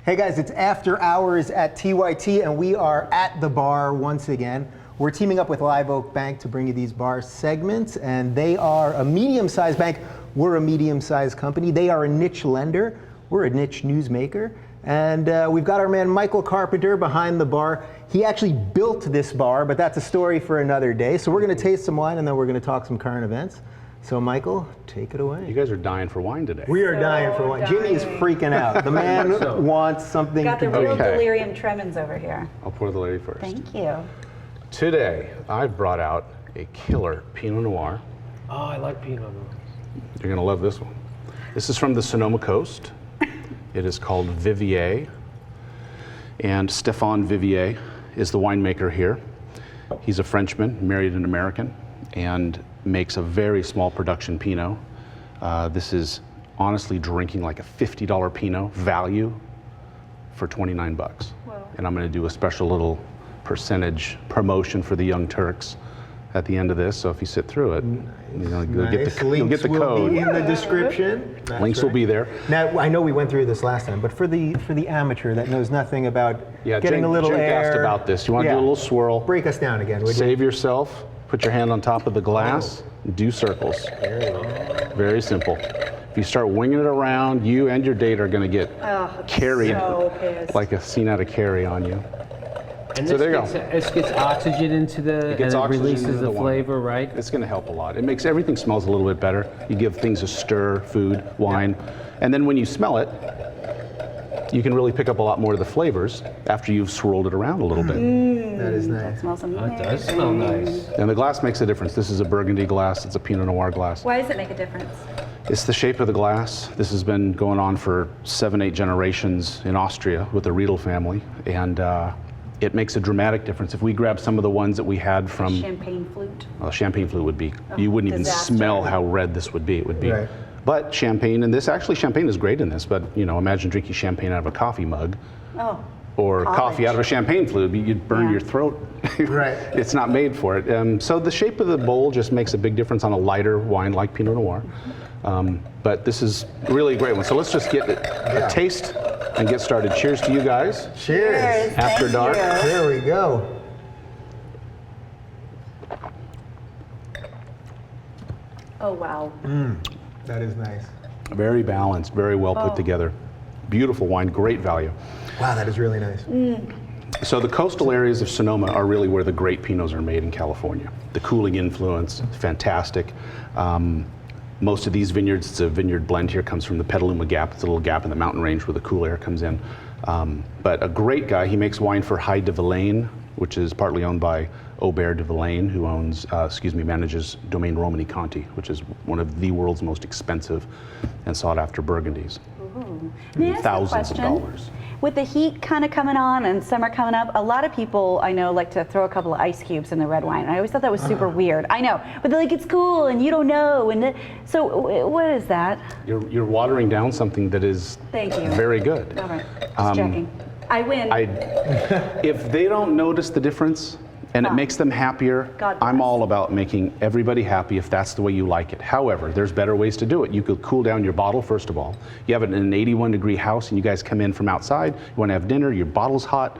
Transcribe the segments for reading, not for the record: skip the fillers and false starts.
Hey guys, it's after hours at TYT and we are at the bar once again. We're teaming up with Live Oak Bank to bring you these bar segments, and they are a medium-sized bank. We're a medium-sized company. They are a niche lender. We're a niche newsmaker. And we've got our man Michael Carpenter behind the bar. He actually built this bar, but that's a story for another day. So we're going to taste some wine and then we're going to talk some current events. So Michael, take it away. You guys are dying for wine today. We are dying for wine. Jimmy is freaking out. The man wants something Got to the real drink. delirium tremens over here. I'll pour the lady first. Thank you. Today, I've brought out a killer Pinot Noir. Oh, I like Pinot Noir. You're gonna love this one. This is from the Sonoma Coast. It is called Vivier. And Stéphane Vivier is the winemaker here. He's a Frenchman, married an American, and makes a very small production Pinot. This is honestly drinking like a $50 Pinot value for 29 bucks. Whoa. And I'm gonna do a special little percentage promotion for the young Turks at the end of this. So if you sit through it, you'll get the Links will code. be in the description. That's Links will right. be there. Now, I know we went through this last time, but for the amateur that knows nothing about getting a little Jake air. asked about this. You want to do a little swirl? Break us down again, would you? Save yourself. Put your hand on top of the glass. Do circles. Very simple. If you start winging it around, you and your date are going to get carried so pissed. like a scene out of Carrie on you. And So this there you gets, go. This gets oxygen into the, It gets and it oxygen releases into the wine. flavor, right? It's going to help a lot. It makes everything smells a little bit better. You give things a stir, food, wine, and then when you smell it, you can really pick up a lot more of the flavors after you've swirled it around a little bit. That is nice. That smells Oh, amazing. it does smell nice. And the glass makes a difference. This is a Burgundy glass. It's a Pinot Noir glass. Why does it make a difference? It's the shape of the glass. This has been going on for 7-8 generations in Austria with the Riedel family, and it makes a dramatic difference. If we grab some of the ones that we had from Champagne flute. well, champagne flute would be, you wouldn't even disaster. smell how red this would be. It would be, Right. but champagne, and this actually champagne is great in this. But you know, imagine drinking champagne out of a coffee mug, Oh. or College. coffee out of a champagne flute. You'd burn Yeah. your throat. Right. It's not made for it. So the shape of the bowl just makes a big difference on a lighter wine like Pinot Noir. But this is really a great one. So let's just get a taste and get started. Cheers to you guys. Cheers. After Thank dark. you. There we go. Oh, wow. That is nice. Very balanced, very well put together. Beautiful wine, great value. Wow, that is really nice. So the coastal areas of Sonoma are really where the great Pinots are made in California. The cooling influence, fantastic. Most of these vineyards, it's a vineyard blend here, comes from the Petaluma Gap. It's a little gap in the mountain range where the cool air comes in. But a great guy, he makes wine for High de Villaine, which is partly owned by Aubert de Villaine, who manages Domaine Romani Conti, which is one of the world's most expensive and sought after Burgundies. May I ask a Thousands of question? dollars. With the heat kind of coming on and summer coming up, a lot of people I know like to throw a couple of ice cubes in the red wine. I always thought that was super weird. I know, but they're like, it's cool and you don't know. So what is that? You're watering down something that is Thank you. very good. All right, just checking. I win. If they don't notice the difference and it makes them happier, God I'm bless. all about making everybody happy if that's the way you like it. However, there's better ways to do it. You could cool down your bottle, first of all. You have it in an 81-degree house and you guys come in from outside, you want to have dinner, your bottle's hot.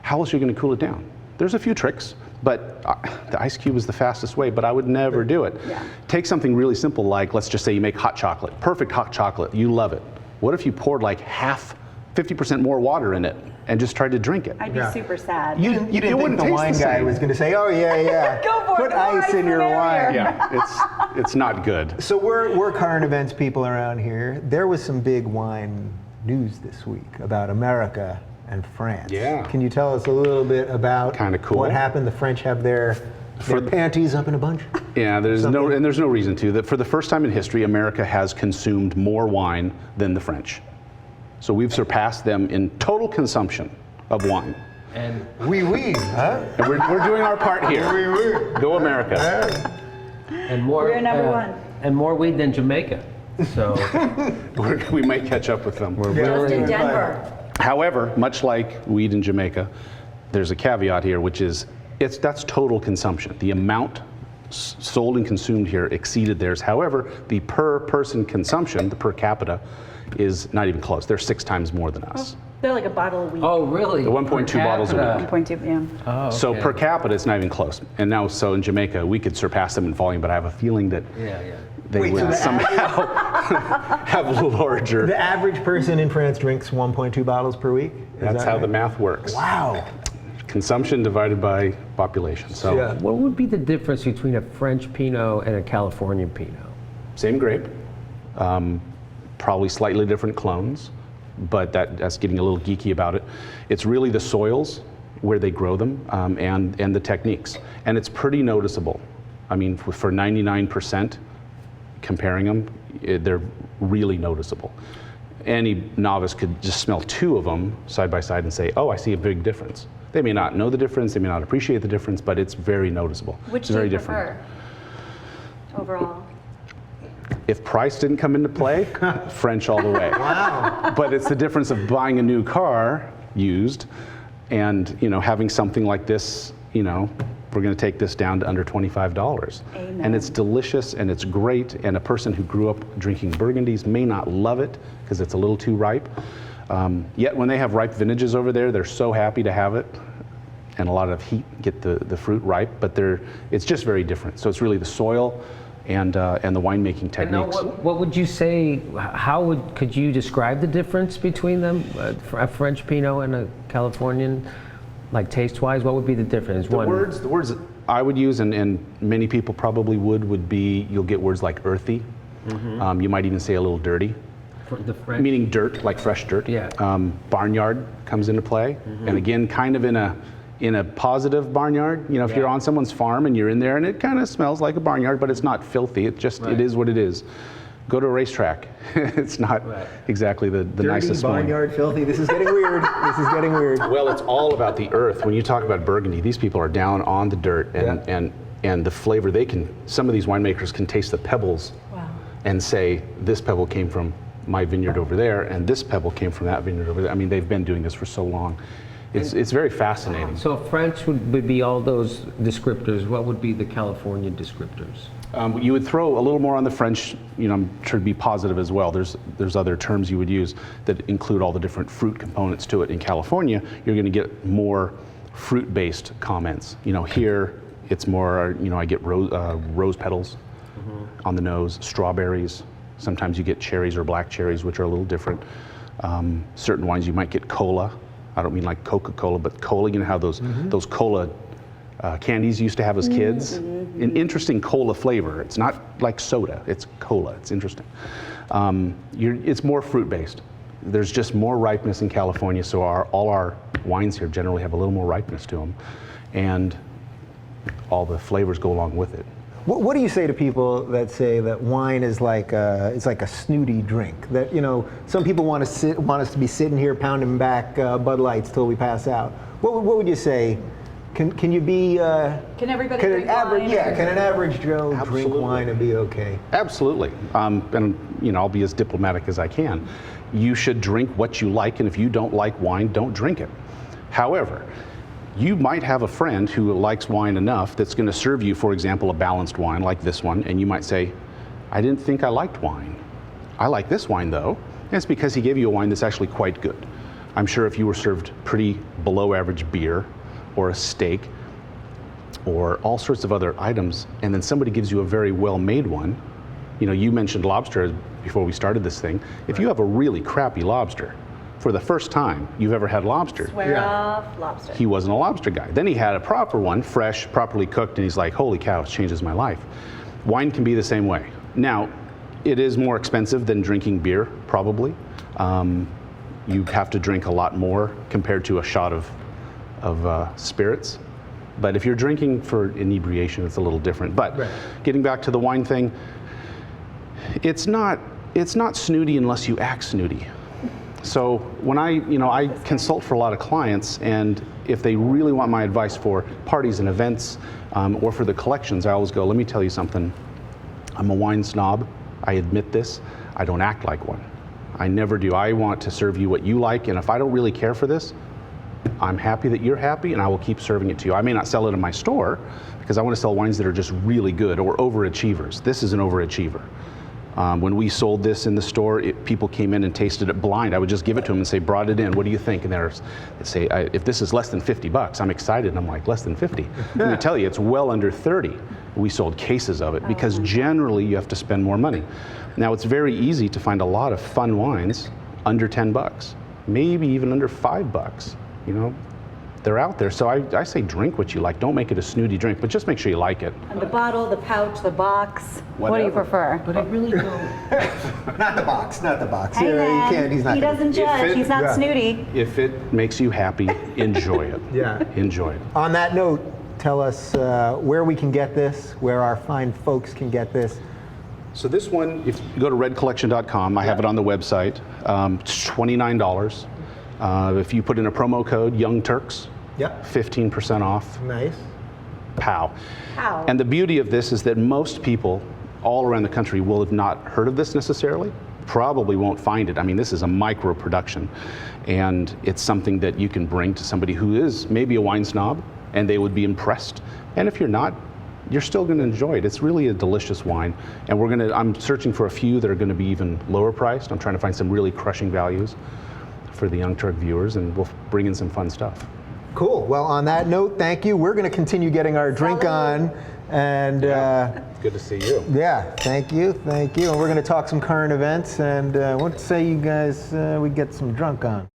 How else are you going to cool it down? There's a few tricks, but the ice cube is the fastest way, but I would never do it. Yeah. Take something really simple like, let's just say you make hot chocolate, perfect hot chocolate, you love it. What if you poured like 50% more water in it and just tried to drink it? I'd be super sad. You didn't think wouldn't the taste wine the guy same. was going to say, oh, yeah. Go for Put it, more ice ice in your the merrier. wine. Yeah, it's not good. So we're current events people around here. There was some big wine news this week about America and France. Yeah. Can you tell us a little bit about Kinda cool. what happened? The French have their panties up in a bunch? Yeah, there's no reason to. That for the first time in history, America has consumed more wine than the French. So we've surpassed them in total consumption of wine. And Oui, huh? And we're doing our part here. Oui. Go America. and more We're number one. And more weed than Jamaica. So We might catch up with them. Just in Denver. However, much like weed in Jamaica, there's a caveat here, which is that's total consumption. The amount sold and consumed here exceeded theirs. However, the per person consumption, the per capita, is not even close. They're 6 times more than us. They're like a bottle a week. Oh, really? The 1.2 Per bottles a capita. week. 1.2, yeah. Oh, So okay. per capita, it's not even close. And now, so in Jamaica, we could surpass them in volume, but I have a feeling that Yeah. they Wait, so would the somehow have a larger. The average person in France drinks 1.2 bottles per week? That's how the math works. Wow. Consumption divided by population. So Yeah. What would be the difference between a French Pinot and a California Pinot? same grape, probably slightly different clones, but that's getting a little geeky about it. It's really the soils where they grow them and the techniques. And it's pretty noticeable. I mean, for 99%, comparing them, they're really noticeable. Any novice could just smell two of them side by side and say, oh, I see a big difference. They may not know the difference, they may not appreciate the difference, but it's very noticeable. Which it's do very you different. prefer overall? If price didn't come into play, French all the way. Wow. But it's the difference of buying a new car used and having something like this, we're going to take this down to under $25. Amen. And it's delicious and it's great, and a person who grew up drinking Burgundies may not love it because it's a little too ripe. Yet when they have ripe vintages over there, they're so happy to have it, and a lot of heat get the fruit ripe, but it's just very different. So it's really the soil and the winemaking And now, techniques. what would you say? Could you describe the difference between them, a French Pinot and a Californian, like taste-wise? What would be the difference? The words I would use, and many people probably would be, you'll get words like earthy. You might even say a little dirty, For the French. meaning dirt, like fresh dirt. Yeah. Barnyard comes into play, and again, kind of in a positive barnyard. If Yeah. you're on someone's farm and you're in there and it kind of smells like a barnyard, but it's not filthy. It just Right. it is what it is. Go to a racetrack. It's not Right. exactly the Dirty, nicest one. barnyard, filthy. This is getting weird. This is getting weird. Well, it's all about the earth. When you talk about Burgundy, these people are down on the dirt and the flavor. Some of these winemakers can taste the pebbles and say, this pebble came from my vineyard over there, and this pebble came from that vineyard over there. I mean, they've been doing this for so long. It's very fascinating. So French would be all those descriptors. What would be the California descriptors? You would throw a little more on the French, I'm sure to be positive as well. There's other terms you would use that include all the different fruit components to it. In California, you're going to get more fruit-based comments. Here it's more, I get rose petals on the nose, strawberries. Sometimes you get cherries or black cherries, which are a little different. Certain wines you might get cola. I don't mean like Coca-Cola, but cola. You know how those cola candies used to have as kids? An interesting cola flavor. It's not like soda, it's cola. It's interesting. It's more fruit-based. There's just more ripeness in California, so all our wines here generally have a little more ripeness to them, and all the flavors go along with it. What do you say to people that say that wine is like it's like a snooty drink? That some people want us to be sitting here pounding back Bud Lights till we pass out. What would you say? Can you be? Can everybody Can drink an average wine? Can an average Joe drink Absolutely. wine and be okay? Absolutely, and I'll be as diplomatic as I can. You should drink what you like, and if you don't like wine, don't drink it. However, you might have a friend who likes wine enough that's going to serve you, for example, a balanced wine like this one, and you might say, I didn't think I liked wine. I like this wine though. And it's because he gave you a wine that's actually quite good. I'm sure if you were served pretty below average beer or a steak or all sorts of other items, and then somebody gives you a very well-made one, you mentioned lobster before we started this thing. If you have a really crappy lobster, for the first time you've ever had lobster, Swear off lobster. he wasn't a lobster guy. Then he had a proper one, fresh, properly cooked, and he's like, holy cow, it changes my life. Wine can be the same way. Now, it is more expensive than drinking beer, probably. You have to drink a lot more compared to a shot of spirits. But if you're drinking for inebriation, it's a little different. But getting back to the wine thing, it's not snooty unless you act snooty. So when I consult for a lot of clients, and if they really want my advice for parties and events or for the collections, I always go, let me tell you something. I'm a wine snob. I admit this. I don't act like one. I never do. I want to serve you what you like, and if I don't really care for this, I'm happy that you're happy, and I will keep serving it to you. I may not sell it in my store because I want to sell wines that are just really good or overachievers. This is an overachiever. When we sold this in the store, people came in and tasted it blind. I would just give it to them and say, brought it in, what do you think? And they'd say, if this is less than $50, I'm excited. And I'm like, less than 50? Let me tell you, it's well under 30. We sold cases of it because generally you have to spend more money. Now it's very easy to find a lot of fun wines under 10 bucks, maybe even under $5, you know? They're out there, so I say drink what you like. Don't make it a snooty drink, but just make sure you like it. And the bottle, the pouch, the box. Whatever. What do you prefer? But I really don't. Not the box, not the box. Hey, Yeah, man, you can't, he's not he gonna- doesn't judge. He's not snooty. If it makes you happy, enjoy it. Yeah. Enjoy it. On that note, tell us where we can get this, where our fine folks can get this. So this one, if you go to redcollection.com, I have it on the website. It's $29. If you put in a promo code, Young Turks, Yep. 15% off. Nice. Pow. Pow. And the beauty of this is that most people all around the country will have not heard of this necessarily, probably won't find it. I mean, this is a micro production, and it's something that you can bring to somebody who is maybe a wine snob, and they would be impressed. And if you're not, you're still going to enjoy it. It's really a delicious wine, and I'm searching for a few that are going to be even lower priced. I'm trying to find some really crushing values for the Young Turk viewers, and we'll bring in some fun stuff. Cool. Well, on that note, thank you. We're going to continue getting our drink on. And Good to see you. yeah, thank you. And we're going to talk some current events. And what say you guys, we get some drunk on?